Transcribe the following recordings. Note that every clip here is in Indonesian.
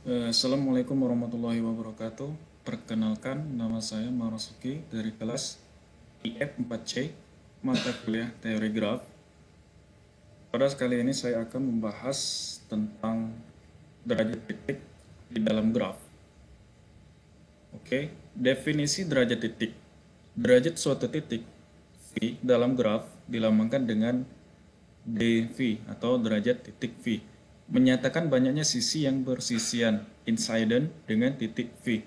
Assalamualaikum warahmatullahi wabarakatuh. Perkenalkan, nama saya Marasuki dari kelas IF4C, mata kuliah teori graf. Pada kali ini saya akan membahas tentang derajat titik di dalam graf. Oke, definisi derajat titik. Derajat suatu titik V dalam graf dilambangkan dengan dV atau derajat titik V, menyatakan banyaknya sisi yang bersisian incident dengan titik V.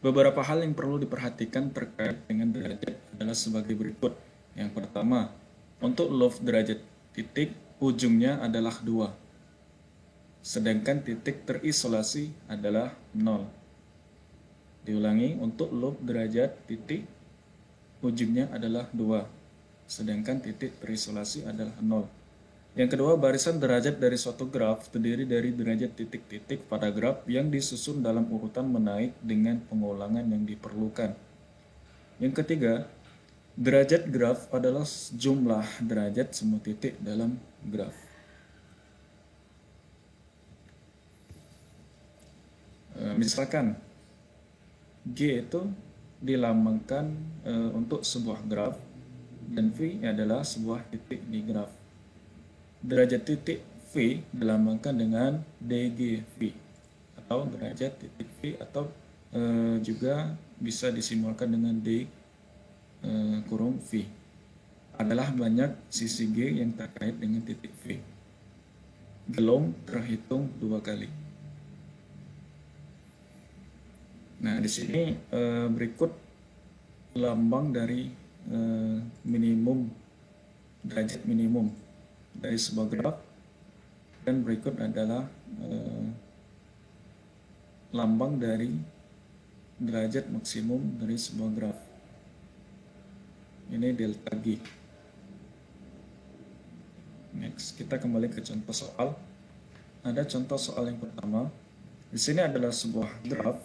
Beberapa hal yang perlu diperhatikan terkait dengan derajat adalah sebagai berikut. Yang pertama, untuk loop derajat titik ujungnya adalah 2, sedangkan titik terisolasi adalah 0. Diulangi, untuk loop derajat titik ujungnya adalah 2, sedangkan titik terisolasi adalah 0. Yang kedua, barisan derajat dari suatu graf terdiri dari derajat titik-titik pada graf yang disusun dalam urutan menaik dengan pengulangan yang diperlukan. Yang ketiga, derajat graf adalah jumlah derajat semua titik dalam graf. Misalkan G itu dilambangkan untuk sebuah graf dan V adalah sebuah titik di graf. Derajat titik V dilambangkan dengan DGV atau derajat titik V, atau juga bisa disimbolkan dengan D kurung V. Adalah banyak sisi G yang terkait dengan titik V. Gelong terhitung 2 kali. Nah, di sini berikut lambang dari minimum, derajat minimum dari sebuah graf, dan berikut adalah lambang dari derajat maksimum dari sebuah graf. Ini delta G. Next, kita kembali ke contoh soal. Ada contoh soal yang pertama. Di sini adalah sebuah graf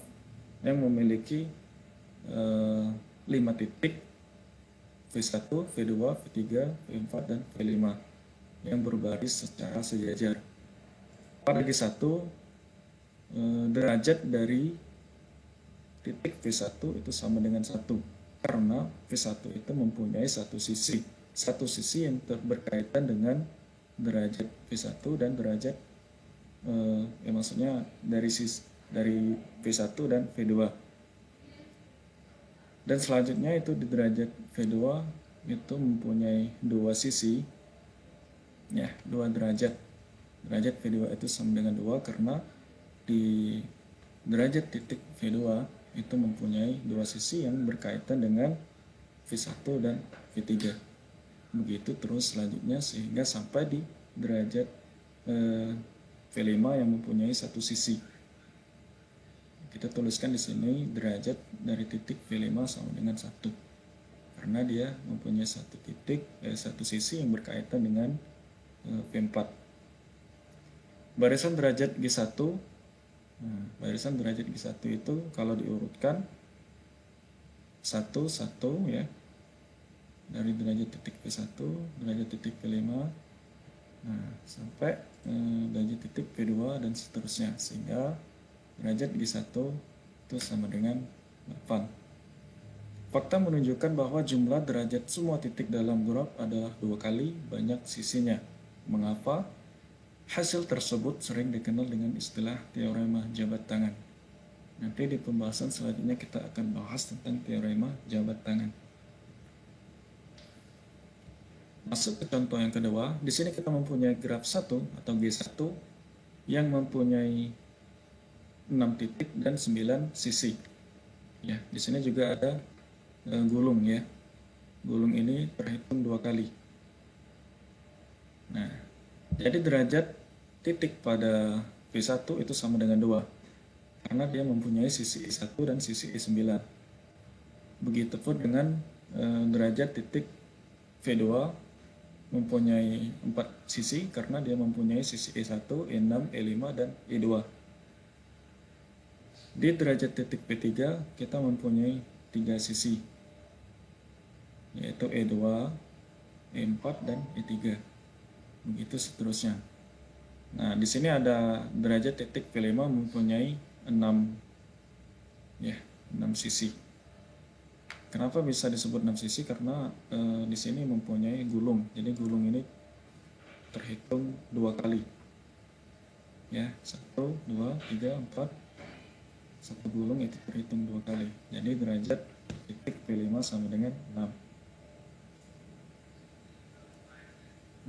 yang memiliki 5 titik V1, V2, V3, V4, dan V5 yang berbaris secara sejajar. Pada G1, derajat dari titik V1 itu sama dengan 1, karena V1 itu mempunyai satu sisi yang berkaitan dengan derajat V1 dan derajat maksudnya dari V1 dan V2. Dan selanjutnya itu di derajat V2 itu mempunyai 2 sisi, ya, 2 derajat. Derajat V2 itu sama dengan 2 karena di derajat titik V2 itu mempunyai 2 sisi yang berkaitan dengan V1 dan V3. Begitu terus selanjutnya sehingga sampai di derajat V5 yang mempunyai satu sisi. Kita tuliskan di sini derajat dari titik V5 sama dengan 1 karena dia mempunyai satu sisi yang berkaitan dengan V4. Barisan derajat G1, barisan derajat G1 itu kalau diurutkan 1, 1 ya, dari derajat titik V1, derajat titik V5, sampai derajat titik V2 dan seterusnya, sehingga derajat G1 itu sama dengan 8. Fakta menunjukkan bahwa jumlah derajat semua titik dalam graf adalah 2 kali banyak sisinya. Mengapa? Hasil tersebut sering dikenal dengan istilah teorema jabat tangan. Nanti di pembahasan selanjutnya kita akan bahas tentang teorema jabat tangan. Masuk ke contoh yang kedua. Di sini kita mempunyai graf 1 atau G1 yang mempunyai 6 titik dan 9 sisi. Ya, di sini juga ada gulung ya. Gulung ini terhitung 2 kali. Nah, jadi derajat titik pada V1 itu sama dengan 2 karena dia mempunyai sisi I1 dan sisi I9. Begitupun dengan derajat titik V2 mempunyai 4 sisi karena dia mempunyai sisi I1, I6, I5, dan I2. Di derajat titik P3 kita mempunyai 3 sisi, yaitu E2, E4, dan E3. Begitu seterusnya. Nah, di sini ada derajat titik V5 mempunyai 6 ya, 6 sisi. Kenapa bisa disebut 6 sisi? Karena di sini mempunyai gulung. Jadi gulung ini terhitung 2 kali. Ya, 1, 2, 3, 4. Satu gulung itu terhitung 2 kali. Jadi derajat titik V5 sama dengan 6.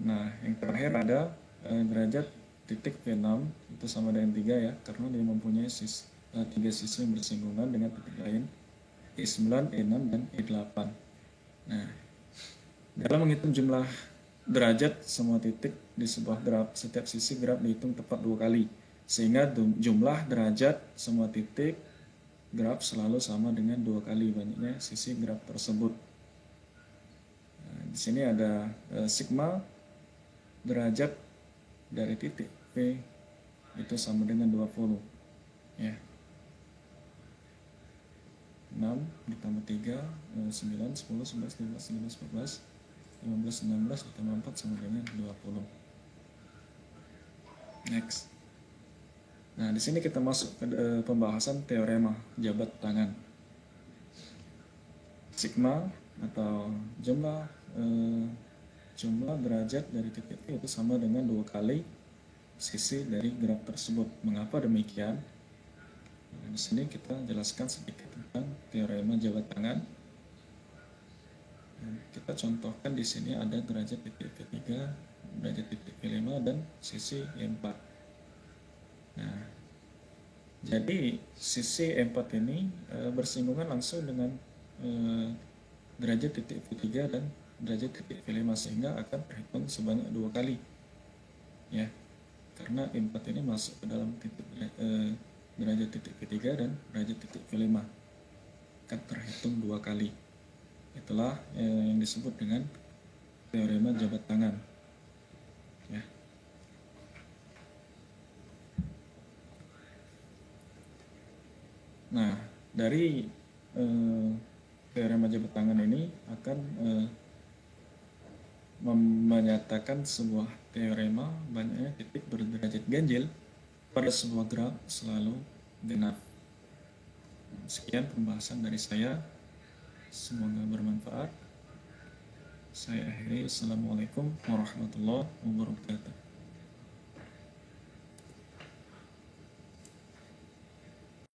Nah, yang terakhir ada derajat titik V6 itu sama dengan 3 ya, karena dia mempunyai 3 sisi yang bersinggungan dengan titik lain, E9, E6, dan E8. Nah, dalam menghitung jumlah derajat semua titik di sebuah graf, setiap sisi graf dihitung tepat 2 kali, sehingga jumlah derajat semua titik graf selalu sama dengan 2 kali banyaknya sisi graf tersebut. Nah, di sini ada sigma derajat dari titik P itu sama dengan 20 ya. 6 ditambah 3 9 10 11 12 13 14 15 16 ditambah 4 sama dengan 20. Next. Nah, di sini kita masuk ke pembahasan teorema jabat tangan. Sigma atau jumlah derajat dari titik P itu sama dengan 2 kali sisi dari graf tersebut. Mengapa demikian? Nah, di sini kita jelaskan sedikit tentang teorema jabat tangan. Nah, kita contohkan di sini ada derajat titik V3, derajat titik V5, dan sisi E4. Nah, jadi sisi E4 ini bersinggungan langsung dengan derajat titik V3 dan derajat titik V5, sehingga akan terhitung sebanyak 2 kali ya, karena E4 ini masuk ke dalam titik derajat titik V3 dan derajat titik V5 akan terhitung 2 kali. Itulah yang disebut dengan teorema jabat tangan ya. Nah, dari teorema jabat tangan ini akan menyatakan sebuah teorema banyaknya titik berderajat ganjil pada sebuah graf selalu genap. Sekian pembahasan dari saya, semoga bermanfaat. Saya akhiri. Assalamualaikum warahmatullahi wabarakatuh.